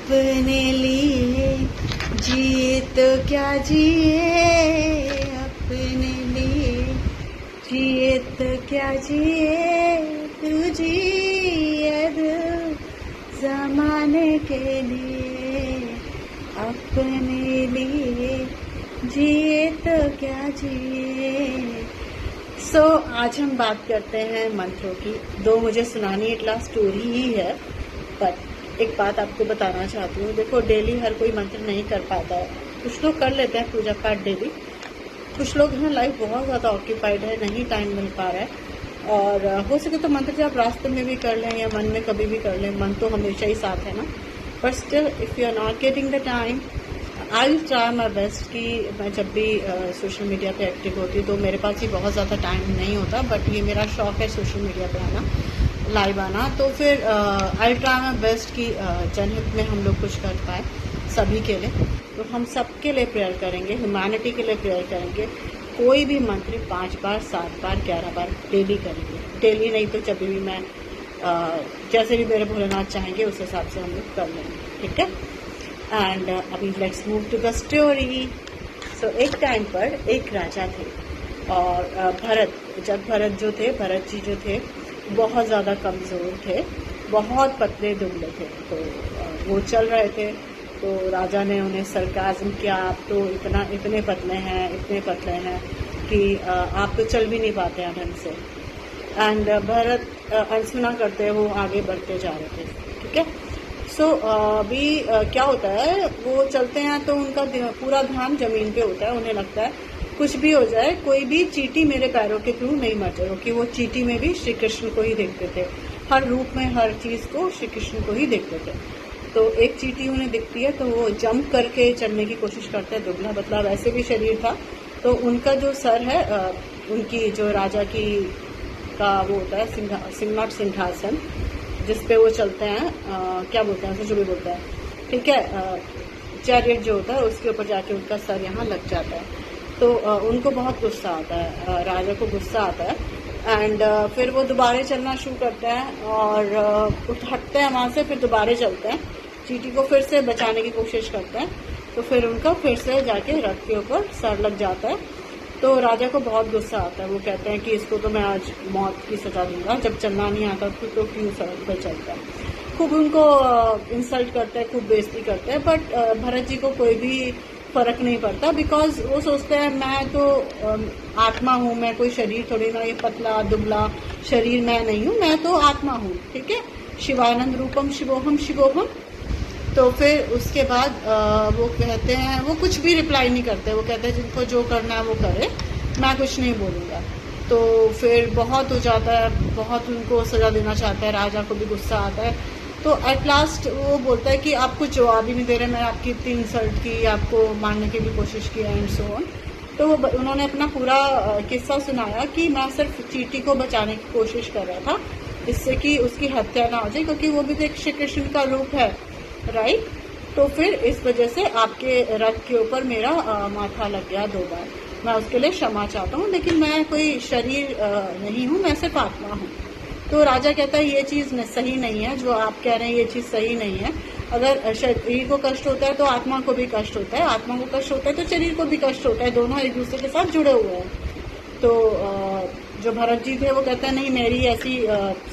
अपने लिए जिए तो क्या जिए, अपने लिए जिए तो क्या जिए, तू जिए ज़माने के लिए, अपने लिए जिए तो क्या जिए। आज हम बात करते हैं मंत्रों की। दो मुझे सुनानी एक लास्ट स्टोरी ही है, पर एक बात आपको बताना चाहती हूँ। देखो, डेली हर कोई मंत्र नहीं कर पाता है। कुछ लोग कर लेते हैं पूजा पाठ डेली, कुछ लोग हैं लाइफ बहुत ज़्यादा ऑक्यूपाइड है, नहीं टाइम मिल पा रहा है। और हो सके तो मंत्र आप रास्ते में भी कर लें या मन में कभी भी कर लें, मन तो हमेशा ही साथ है ना। But still if you are not getting the time, I will try my best कि मैं जब भी सोशल मीडिया पे एक्टिव होती हूँ तो मेरे पास ही बहुत ज़्यादा टाइम नहीं होता, बट ये मेरा शौक़ है सोशल मीडिया पे आना, लाइव आना। तो फिर आई ट्राई माई बेस्ट कि जनहित में हम लोग कुछ कर पाए सभी के लिए। तो हम सब के लिए प्रेयर करेंगे, ह्यूमैनिटी के लिए प्रेयर करेंगे। कोई भी मंत्र 5 बार 7 बार 11 बार डेली करेंगे। डेली नहीं तो जब भी मैं जैसे भी मेरे भोलेनाथ चाहेंगे उस हिसाब से हम लोग कर लेंगे, ठीक है। एंड अभी let's move to the story. So एक टाइम पर एक राजा थे और भरत जी जो थे बहुत ज़्यादा कमज़ोर थे, बहुत पतले दुबले थे। तो वो चल रहे थे, तो राजा ने उन्हें सरकाज़म किया, आप तो इतने पतले हैं कि आप तो चल भी नहीं पाते हैं ढंग से। एंड भरत अनसुना करते वो आगे बढ़ते जा रहे थे, ठीक है। सो अभी क्या होता है, वो चलते हैं तो उनका पूरा ध्यान जमीन पे होता है। उन्हें लगता है कुछ भी हो जाए, कोई भी चींटी मेरे पैरों के थ्रू नहीं मर जाए, क्योंकि वो चींटी में भी श्री कृष्ण को ही देखते थे, हर रूप में हर चीज़ को श्री कृष्ण को ही देखते थे। तो एक चींटी उन्हें दिखती है तो वो जंप करके चलने की कोशिश करते हैं। दुबला पतला वैसे भी शरीर था, तो उनका जो सर है, उनकी जो राजा की का वो होता है सिंहासन जिस पे वो चलते हैं, क्या बोलते हैं उसे, जो भी बोलते हैं, ठीक है, चैरियट जो होता है उसके ऊपर जाके उनका सर यहाँ लग जाता है। तो उनको बहुत गुस्सा आता है, राजा को गुस्सा आता है। एंड फिर वो दोबारा चलना शुरू करते हैं और हटते हैं वहाँ से, फिर दोबारा चलते हैं, चींटी को फिर से बचाने की कोशिश करते हैं। तो फिर उनका फिर से जाके रथ के ऊपर सर लग जाता है। तो राजा को बहुत गुस्सा आता है। वो कहते हैं कि इसको तो मैं आज मौत की सजा दूंगा, जब चलना नहीं आता तो क्यों सड़क पर चलता है। खूब उनको इंसल्ट करते हैं, खूब बेइज्जती करते हैं, बट भरत जी को कोई भी फर्क नहीं पड़ता, बिकॉज वो सोचते हैं मैं तो आत्मा हूँ, मैं कोई शरीर थोड़ी ना, ये पतला दुबला शरीर मैं नहीं हूँ, मैं तो आत्मा हूँ, ठीक है। शिवानंद रूपम शिवोहम शिवोहम। तो फिर उसके बाद वो कहते हैं, वो कुछ भी रिप्लाई नहीं करते, वो कहते हैं जिनको जो करना है वो करे, मैं कुछ नहीं बोलूँगा। तो फिर बहुत हो जाता है, बहुत उनको सज़ा देना चाहता है, राजा को भी गुस्सा आता है। तो एट लास्ट वो बोलता है कि आप कुछ जवाब ही नहीं दे रहे, मैंने आपकी इतनी इंसल्ट की, आपको मारने की भी कोशिश की एंड सो ऑन। तो उन्होंने अपना पूरा किस्सा सुनाया कि मैं सिर्फ चींटी को बचाने की कोशिश कर रहा था, इससे कि उसकी हत्या ना हो जाए, क्योंकि वो भी तो एक श्री कृष्ण का रूप है, राइट। तो फिर इस वजह से आपके रथ के ऊपर मेरा माथा लग गया 2 बार, मैं उसके लिए क्षमा चाहता हूँ, लेकिन मैं कोई शरीर नहीं हूँ, मैं सिर्फ आत्मा हूँ। तो राजा कहता है ये चीज़ सही नहीं है, जो आप कह रहे हैं ये चीज़ सही नहीं है। अगर शरीर को कष्ट होता है तो आत्मा को भी कष्ट होता है, आत्मा को कष्ट होता है तो शरीर को भी कष्ट होता है, दोनों एक दूसरे के साथ जुड़े हुए हैं। तो जो भरत जी थे वो कहते हैं नहीं, मेरी ऐसी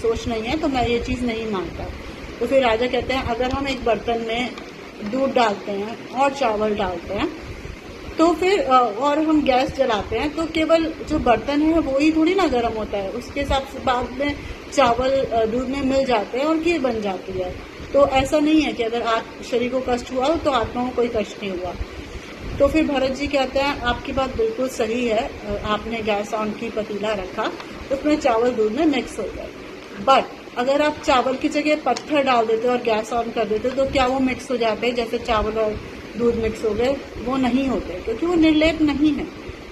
सोच नहीं है, तो मैं ये चीज़ नहीं मानता। तो फिर राजा कहते हैं अगर हम एक बर्तन में दूध डालते हैं और चावल डालते हैं, तो फिर और हम गैस जलाते हैं, तो केवल जो बर्तन है वो ही थोड़ी ना गर्म होता है, उसके साथ बाद में चावल दूध में मिल जाते हैं और खीर बन जाती है। तो ऐसा नहीं है कि अगर शरीर को कष्ट हुआ तो आत्मा को कोई कष्ट नहीं हुआ। तो फिर भरत जी कहते हैं आपकी बात बिल्कुल सही है, आपने गैस ऑन की, पतीला रखा, उसमें चावल दूध में मिक्स हो गए, बट अगर आप चावल की जगह पत्थर डाल देते और गैस ऑन कर देते तो क्या वो मिक्स हो जाते, जैसे चावल और दूध मिक्स हो गए? वो नहीं होते, क्योंकि वो निर्लेप नहीं है।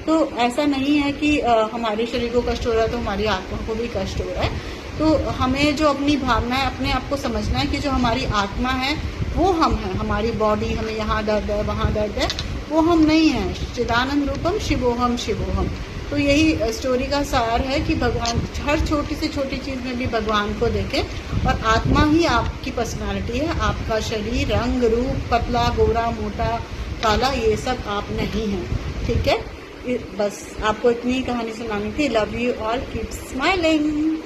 तो ऐसा नहीं है कि हमारे शरीर को कष्ट हो रहा है तो हमारी आत्मा को भी कष्ट हो रहा है। तो हमें जो अपनी भावना है, अपने आप को समझना है कि जो हमारी आत्मा है वो हम हैं, हमारी बॉडी, हमें यहाँ दर्द है वहाँ दर्द है, वो हम नहीं हैं। चिदानंद रूपम शिवोहम शिवोहम। तो यही स्टोरी का सार है कि भगवान हर छोटी से छोटी चीज़ में भी भगवान को देखें, और आत्मा ही आपकी पर्सनालिटी है। आपका शरीर, रंग, रूप, पतला, गोरा, मोटा, काला, ये सब आप नहीं हैं। ठीक है, बस आपको इतनी कहानी सुनानी थी। Love you all, keep smiling.